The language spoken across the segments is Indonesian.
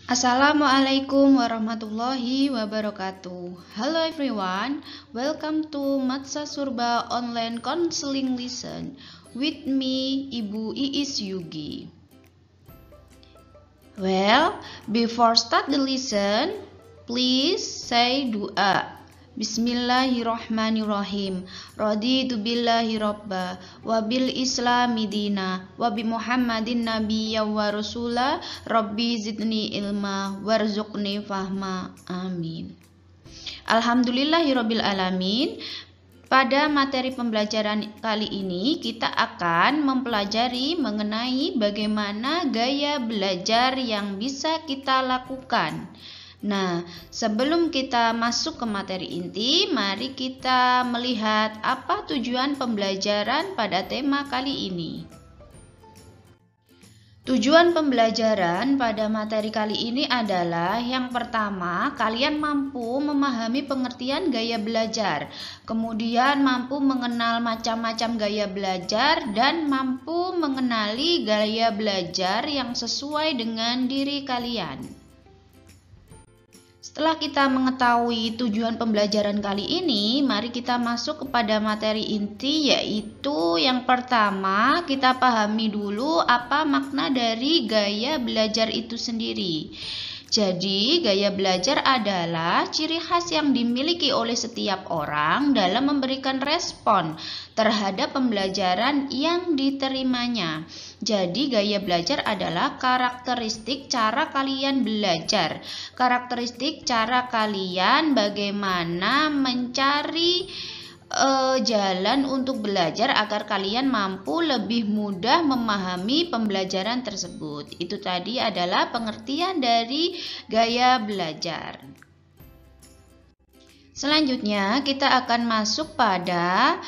Assalamualaikum warahmatullahi wabarakatuh. Hello everyone, welcome to Matsa Surba Online Counseling Lesson with me, Ibu Iis Yugi. Well, before start the lesson, please say doa. Bismillahirrahmanirrahim. Raditu billahi robba wa bil islami dina wa bi Muhammadin nabiyya wa rasula rabbi zidni ilma warzuqni fahma. Amin. Alhamdulillahirabbil alamin. Pada materi pembelajaran kali ini kita akan mempelajari mengenai bagaimana gaya belajar yang bisa kita lakukan. Nah, sebelum kita masuk ke materi inti, mari kita melihat apa tujuan pembelajaran pada tema kali ini. Tujuan pembelajaran pada materi kali ini adalah yang pertama, kalian mampu memahami pengertian gaya belajar, kemudian mampu mengenal macam-macam gaya belajar, dan mampu mengenali gaya belajar yang sesuai dengan diri kalian. Setelah kita mengetahui tujuan pembelajaran kali ini, mari kita masuk kepada materi inti, yaitu yang pertama kita pahami dulu apa makna dari gaya belajar itu sendiri. Jadi, gaya belajar adalah ciri khas yang dimiliki oleh setiap orang dalam memberikan respon terhadap pembelajaran yang diterimanya. Jadi, gaya belajar adalah karakteristik cara kalian belajar, karakteristik cara kalian bagaimana mencari jalan untuk belajar agar kalian mampu lebih mudah memahami pembelajaran tersebut. Itu tadi adalah pengertian dari gaya belajar. Selanjutnya kita akan masuk pada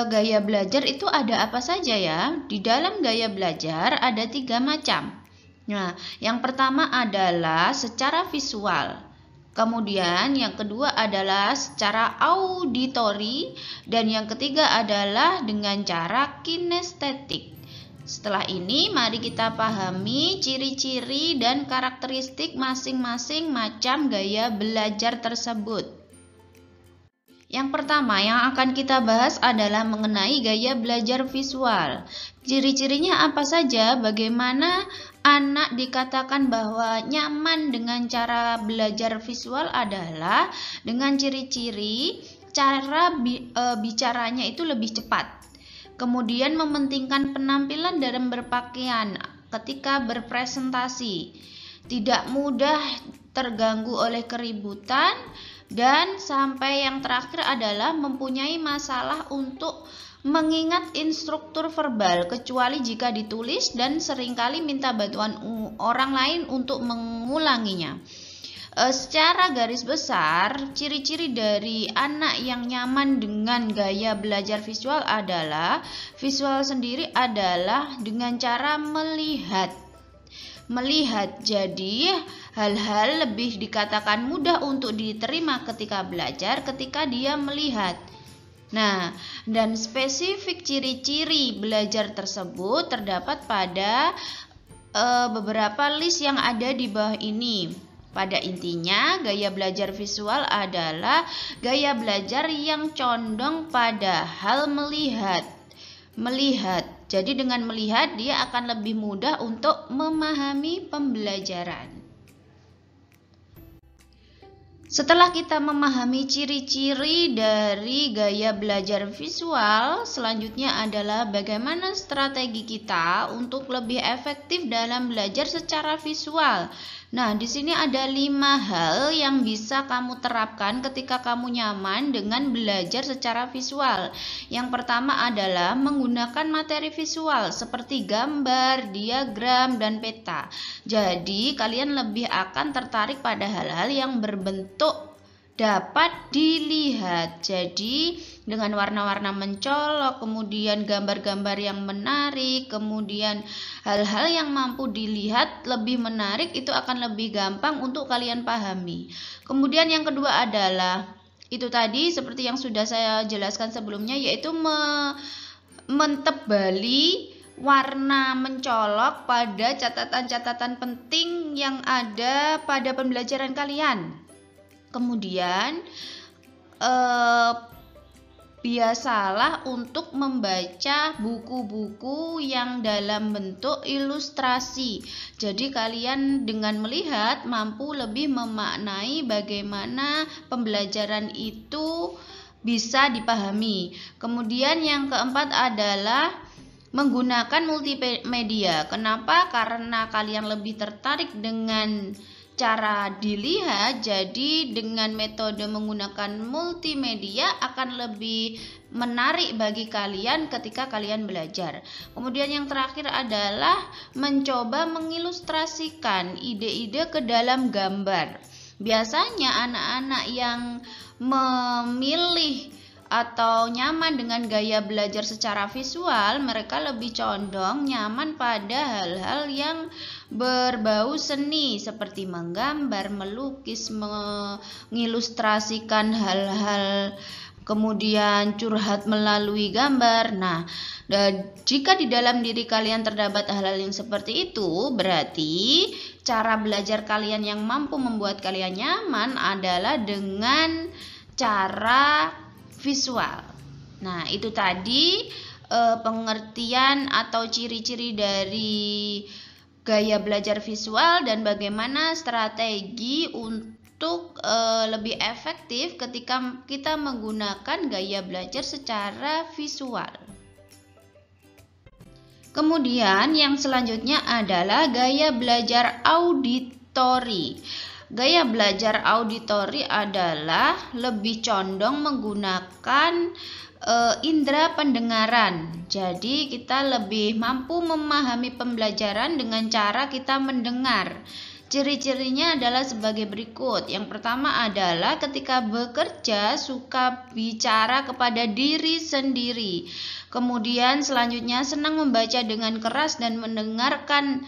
gaya belajar itu ada apa saja ya? Di dalam gaya belajar ada 3 macam. Nah, yang pertama adalah secara visual. Kemudian yang kedua adalah secara auditori, dan yang ketiga adalah dengan cara kinestetik. Setelah ini mari kita pahami ciri-ciri dan karakteristik masing-masing macam gaya belajar tersebut. Yang pertama yang akan kita bahas adalah mengenai gaya belajar visual. Ciri-cirinya apa saja? Bagaimana anak dikatakan bahwa nyaman dengan cara belajar visual adalah dengan ciri-ciri cara bicaranya itu lebih cepat. Kemudian mementingkan penampilan dalam berpakaian ketika berpresentasi. Tidak mudah terganggu oleh keributan. Dan sampai yang terakhir adalah mempunyai masalah untuk mengingat instruktur verbal kecuali jika ditulis dan seringkali minta bantuan orang lain untuk mengulanginya. Secara garis besar, ciri-ciri dari anak yang nyaman dengan gaya belajar visual adalah visual sendiri adalah dengan cara melihat. Jadi hal-hal lebih dikatakan mudah untuk diterima ketika belajar ketika dia melihat. Nah, dan spesifik ciri-ciri belajar tersebut terdapat pada beberapa list yang ada di bawah ini. Pada intinya, gaya belajar visual adalah gaya belajar yang condong pada hal melihat. Jadi dengan melihat dia akan lebih mudah untuk memahami pembelajaran. Setelah kita memahami ciri-ciri dari gaya belajar visual, selanjutnya adalah bagaimana strategi kita untuk lebih efektif dalam belajar secara visual. Nah, di sini ada 5 hal yang bisa kamu terapkan ketika kamu nyaman dengan belajar secara visual. Yang pertama adalah menggunakan materi visual seperti gambar, diagram, dan peta. Jadi, kalian lebih akan tertarik pada hal-hal yang berbentuk dapat dilihat. Jadi dengan warna-warna mencolok, kemudian gambar-gambar yang menarik, kemudian hal-hal yang mampu dilihat lebih menarik, itu akan lebih gampang untuk kalian pahami. Kemudian yang kedua adalah itu tadi seperti yang sudah saya jelaskan sebelumnya, yaitu mentebali warna mencolok pada catatan-catatan penting yang ada pada pembelajaran kalian. Kemudian biasalah untuk membaca buku-buku yang dalam bentuk ilustrasi. Jadi kalian dengan melihat mampu lebih memaknai bagaimana pembelajaran itu bisa dipahami. Kemudian yang keempat adalah menggunakan multimedia. Kenapa? Karena kalian lebih tertarik dengan cara dilihat, jadi dengan metode menggunakan multimedia akan lebih menarik bagi kalian ketika kalian belajar. Kemudian yang terakhir adalah mencoba mengilustrasikan ide-ide ke dalam gambar. Biasanya anak-anak yang memilih atau nyaman dengan gaya belajar secara visual, mereka lebih condong nyaman pada hal-hal yang berbau seni seperti menggambar, melukis, mengilustrasikan hal-hal, kemudian curhat melalui gambar. Nah, jika di dalam diri kalian terdapat hal-hal yang seperti itu, berarti cara belajar kalian yang mampu membuat kalian nyaman adalah dengan cara visual. Nah, itu tadi pengertian atau ciri-ciri dari gaya belajar visual dan bagaimana strategi untuk lebih efektif ketika kita menggunakan gaya belajar secara visual. Kemudian yang selanjutnya adalah gaya belajar auditori. Gaya belajar auditori adalah lebih condong menggunakan indera pendengaran. Jadi kita lebih mampu memahami pembelajaran dengan cara kita mendengar. Ciri-cirinya adalah sebagai berikut. Yang pertama adalah ketika bekerja suka bicara kepada diri sendiri. Kemudian selanjutnya senang membaca dengan keras dan mendengarkan.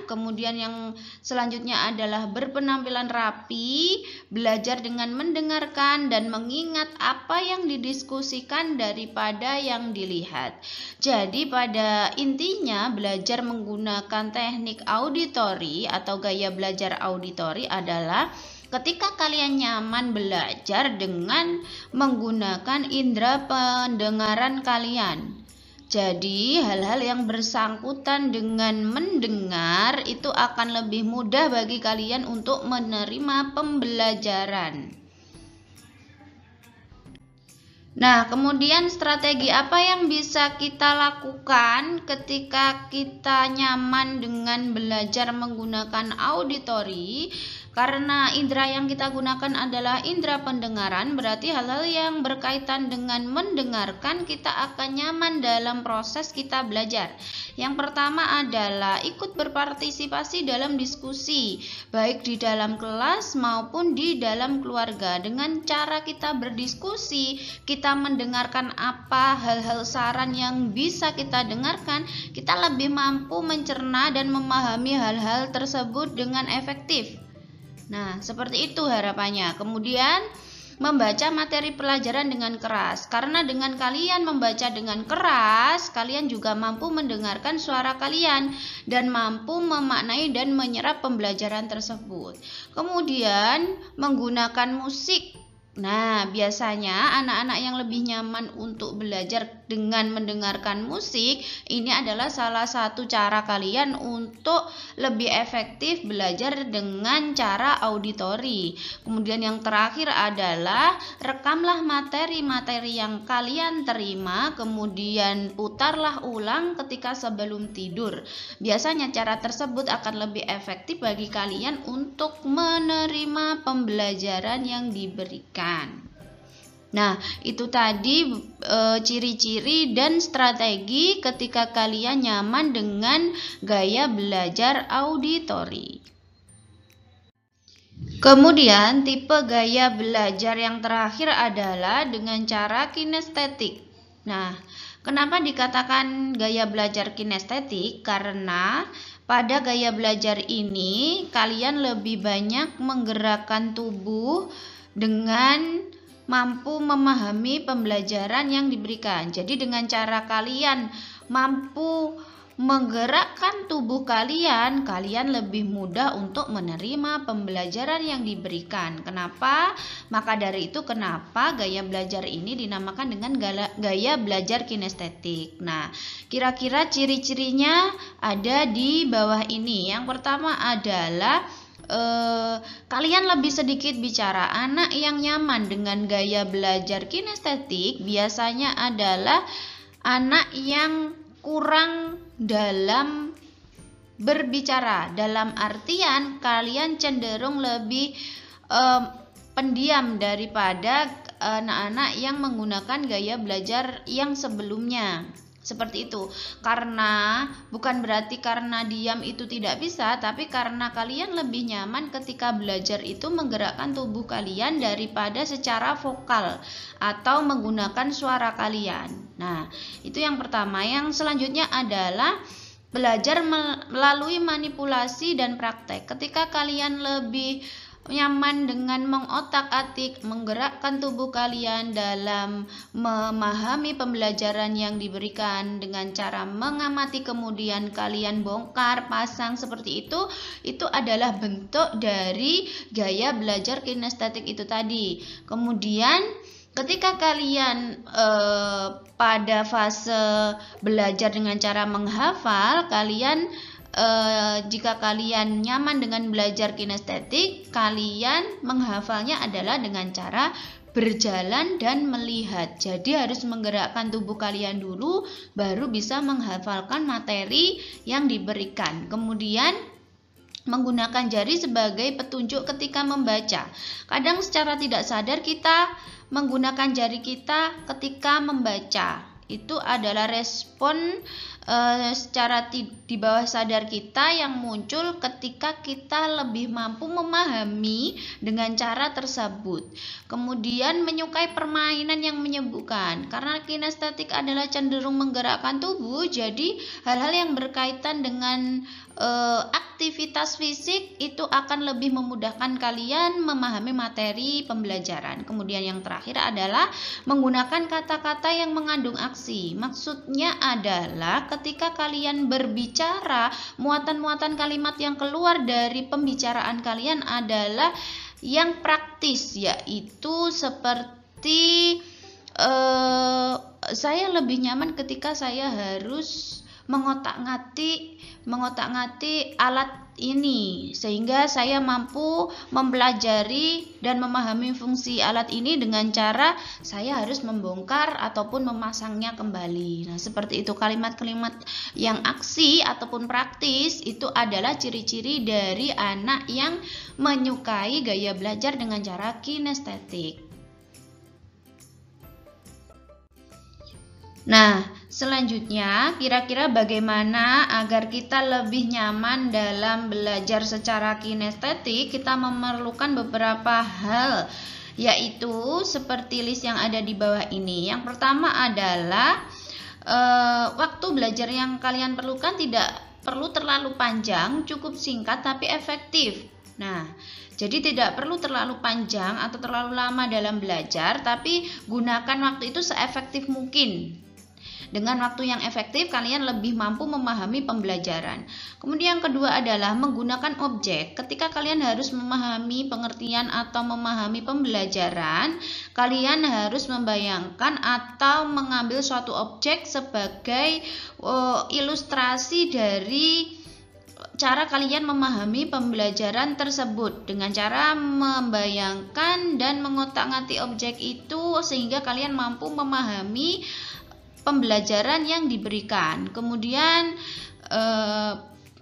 Kemudian yang selanjutnya adalah berpenampilan rapi, belajar dengan mendengarkan dan mengingat apa yang didiskusikan daripada yang dilihat. Jadi pada intinya belajar menggunakan teknik auditori atau gaya belajar auditori adalah ketika kalian nyaman belajar dengan menggunakan indera pendengaran kalian. Jadi hal-hal yang bersangkutan dengan mendengar itu akan lebih mudah bagi kalian untuk menerima pembelajaran. Nah, kemudian strategi apa yang bisa kita lakukan ketika kita nyaman dengan belajar menggunakan auditori? Karena indera yang kita gunakan adalah indera pendengaran, berarti hal-hal yang berkaitan dengan mendengarkan kita akan nyaman dalam proses kita belajar. Yang pertama adalah ikut berpartisipasi dalam diskusi, baik di dalam kelas maupun di dalam keluarga. Dengan cara kita berdiskusi, kita mendengarkan apa hal-hal saran yang bisa kita dengarkan, kita lebih mampu mencerna dan memahami hal-hal tersebut dengan efektif. Nah, seperti itu harapannya. Kemudian membaca materi pelajaran dengan keras. Karena dengan kalian membaca dengan keras, kalian juga mampu mendengarkan suara kalian dan mampu memaknai dan menyerap pembelajaran tersebut. Kemudian menggunakan musik. Nah, biasanya anak-anak yang lebih nyaman untuk belajar dengan mendengarkan musik, ini adalah salah satu cara kalian untuk lebih efektif belajar dengan cara auditori. Kemudian yang terakhir adalah rekamlah materi-materi yang kalian terima, kemudian putarlah ulang ketika sebelum tidur. Biasanya cara tersebut akan lebih efektif bagi kalian untuk menerima pembelajaran yang diberikan. Nah, itu tadi ciri-ciri dan strategi ketika kalian nyaman dengan gaya belajar auditori. Kemudian tipe gaya belajar yang terakhir adalah dengan cara kinestetik. Nah, kenapa dikatakan gaya belajar kinestetik? Karena pada gaya belajar ini kalian lebih banyak menggerakkan tubuh dengan mampu memahami pembelajaran yang diberikan. Jadi dengan cara kalian mampu menggerakkan tubuh kalian, kalian lebih mudah untuk menerima pembelajaran yang diberikan. Kenapa? Maka dari itu kenapa gaya belajar ini dinamakan dengan gaya belajar kinestetik. Nah, kira-kira ciri-cirinya ada di bawah ini. Yang pertama adalah kalian lebih sedikit bicara. Anak yang nyaman dengan gaya belajar kinestetik biasanya adalah anak yang kurang dalam berbicara. Dalam artian kalian cenderung lebih pendiam daripada anak-anak yang menggunakan gaya belajar yang sebelumnya. Seperti itu. Karena bukan berarti karena diam itu tidak bisa, tapi karena kalian lebih nyaman ketika belajar itu menggerakkan tubuh kalian daripada secara vokal atau menggunakan suara kalian. Nah, itu yang pertama. Yang selanjutnya adalah belajar melalui manipulasi dan praktek. Ketika kalian lebih nyaman dengan mengotak-atik, menggerakkan tubuh kalian dalam memahami pembelajaran yang diberikan dengan cara mengamati kemudian kalian bongkar, pasang seperti itu adalah bentuk dari gaya belajar kinestetik itu tadi. Kemudian ketika kalian pada fase belajar dengan cara menghafal, jika kalian nyaman dengan belajar kinestetik, kalian menghafalnya adalah dengan cara berjalan dan melihat. Jadi harus menggerakkan tubuh kalian dulu, baru bisa menghafalkan materi yang diberikan. Kemudian menggunakan jari sebagai petunjuk ketika membaca. Kadang secara tidak sadar kita menggunakan jari kita ketika membaca. Itu adalah respon secara di bawah sadar kita yang muncul ketika kita lebih mampu memahami dengan cara tersebut. Kemudian menyukai permainan yang menyibukkan. Karena kinestetik adalah cenderung menggerakkan tubuh, jadi hal-hal yang berkaitan dengan aktivitas fisik itu akan lebih memudahkan kalian memahami materi pembelajaran. Kemudian yang terakhir adalah menggunakan kata-kata yang mengandung aksi. Maksudnya adalah ketika kalian berbicara, muatan-muatan kalimat yang keluar dari pembicaraan kalian adalah yang praktis, yaitu seperti saya lebih nyaman ketika saya harus mengotak-ngatik alat ini, sehingga saya mampu mempelajari dan memahami fungsi alat ini dengan cara saya harus membongkar ataupun memasangnya kembali. Nah, seperti itu. Kalimat-kalimat yang aksi ataupun praktis itu adalah ciri-ciri dari anak yang menyukai gaya belajar dengan cara kinestetik. Nah, selanjutnya kira-kira bagaimana agar kita lebih nyaman dalam belajar secara kinestetik? Kita memerlukan beberapa hal, yaitu seperti list yang ada di bawah ini. Yang pertama adalah waktu belajar yang kalian perlukan tidak perlu terlalu panjang, cukup singkat tapi efektif. Nah, jadi tidak perlu terlalu panjang atau terlalu lama dalam belajar, tapi gunakan waktu itu seefektif mungkin. Dengan waktu yang efektif, kalian lebih mampu memahami pembelajaran. Kemudian yang kedua adalah menggunakan objek. Ketika kalian harus memahami pengertian atau memahami pembelajaran, kalian harus membayangkan atau mengambil suatu objek sebagai ilustrasi dari cara kalian memahami pembelajaran tersebut dengan cara membayangkan dan mengotak-ngatik objek itu sehingga kalian mampu memahami pembelajaran yang diberikan. Kemudian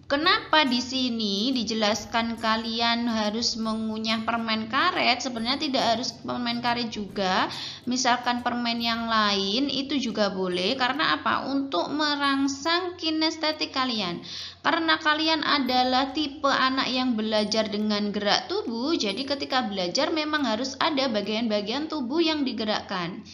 kenapa di sini dijelaskan kalian harus mengunyah permen karet? Sebenarnya tidak harus permen karet juga. Misalkan permen yang lain itu juga boleh. Karena apa? Untuk merangsang kinestetik kalian. Karena kalian adalah tipe anak yang belajar dengan gerak tubuh, jadi ketika belajar memang harus ada bagian-bagian tubuh yang digerakkan.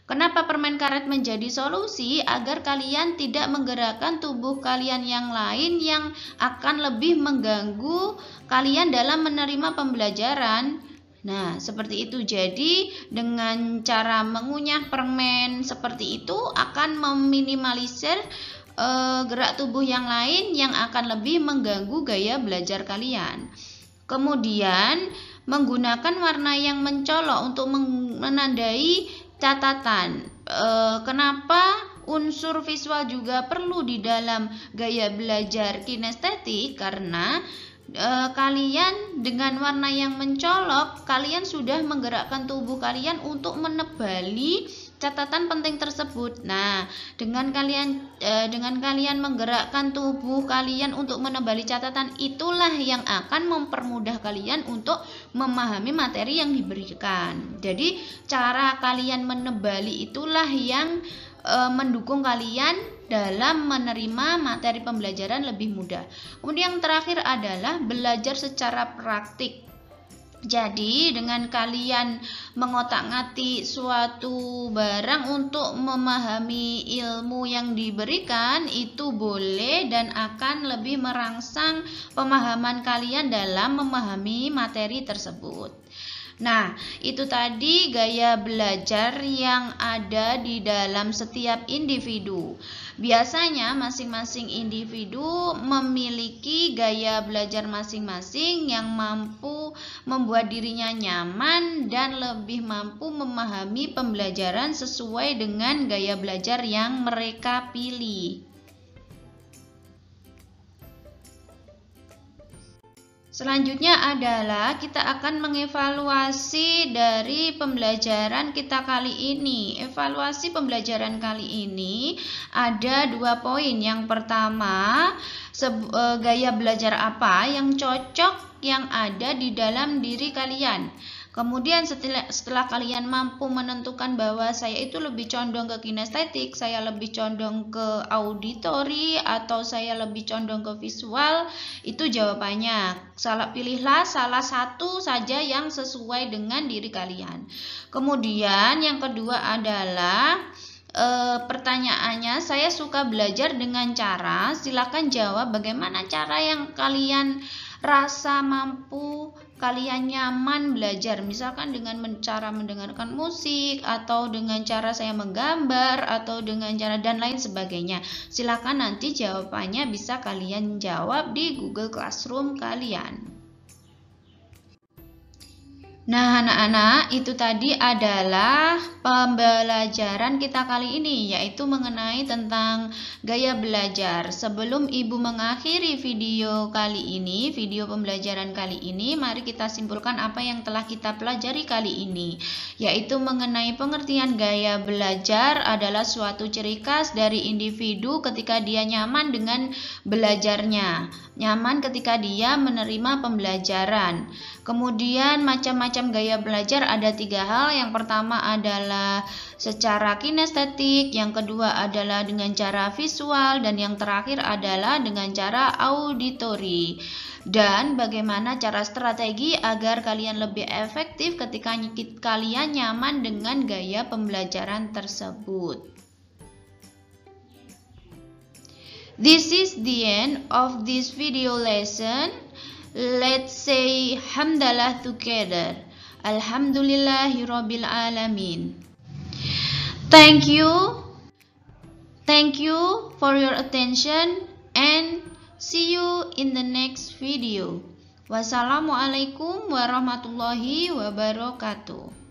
Kenapa permen karet menjadi solusi? Agar kalian tidak menggerakkan tubuh kalian yang lain yang akan lebih mengganggu kalian dalam menerima pembelajaran. Nah, seperti itu. Jadi, dengan cara mengunyah permen seperti itu akan meminimalisir gerak tubuh yang lain yang akan lebih mengganggu gaya belajar kalian. Kemudian menggunakan warna yang mencolok untuk menandai catatan. Kenapa unsur visual juga perlu di dalam gaya belajar kinestetik? Karena kalian dengan warna yang mencolok, kalian sudah menggerakkan tubuh kalian untuk menebali catatan penting tersebut. Nah, dengan kalian menggerakkan tubuh kalian untuk menebali catatan, itulah yang akan mempermudah kalian untuk memahami materi yang diberikan. Jadi, cara kalian menebali itulah yang mendukung kalian dalam menerima materi pembelajaran lebih mudah. Kemudian yang terakhir adalah belajar secara praktik. Jadi dengan kalian mengotak-ngatik suatu barang untuk memahami ilmu yang diberikan, itu boleh dan akan lebih merangsang pemahaman kalian dalam memahami materi tersebut. Nah, itu tadi gaya belajar yang ada di dalam setiap individu. Biasanya masing-masing individu memiliki gaya belajar masing-masing yang mampu membuat dirinya nyaman dan lebih mampu memahami pembelajaran sesuai dengan gaya belajar yang mereka pilih. Selanjutnya adalah kita akan mengevaluasi dari pembelajaran kita kali ini. Evaluasi pembelajaran kali ini ada 2 poin. Yang pertama, gaya belajar apa yang cocok yang ada di dalam diri kalian. Kemudian setelah kalian mampu menentukan bahwa saya itu lebih condong ke kinestetik, saya lebih condong ke auditori, atau saya lebih condong ke visual, itu jawabannya. Pilihlah salah satu saja yang sesuai dengan diri kalian. Kemudian yang kedua adalah pertanyaannya, saya suka belajar dengan cara, silakan jawab bagaimana cara yang kalian rasa mampu, kalian nyaman belajar, misalkan dengan cara mendengarkan musik, atau dengan cara saya menggambar, atau dengan cara dan lain sebagainya. Silakan nanti jawabannya bisa kalian jawab di Google Classroom kalian. Nah, anak-anak, itu tadi adalah pembelajaran kita kali ini, yaitu mengenai tentang gaya belajar. Sebelum Ibu mengakhiri video kali ini, video pembelajaran kali ini, mari kita simpulkan apa yang telah kita pelajari kali ini, yaitu mengenai pengertian gaya belajar adalah suatu ciri khas dari individu ketika dia nyaman dengan belajarnya, nyaman ketika dia menerima pembelajaran. Kemudian macam-macam gaya belajar ada 3 hal. Yang pertama adalah secara kinestetik, yang kedua adalah dengan cara visual, dan yang terakhir adalah dengan cara auditori. Dan bagaimana cara strategi agar kalian lebih efektif ketika kalian nyaman dengan gaya pembelajaran tersebut. This is the end of this video lesson. Let's say hamdalah together. Alhamdulillahirabbil alamin. Thank you for your attention and see you in the next video. Wassalamualaikum warahmatullahi wabarakatuh.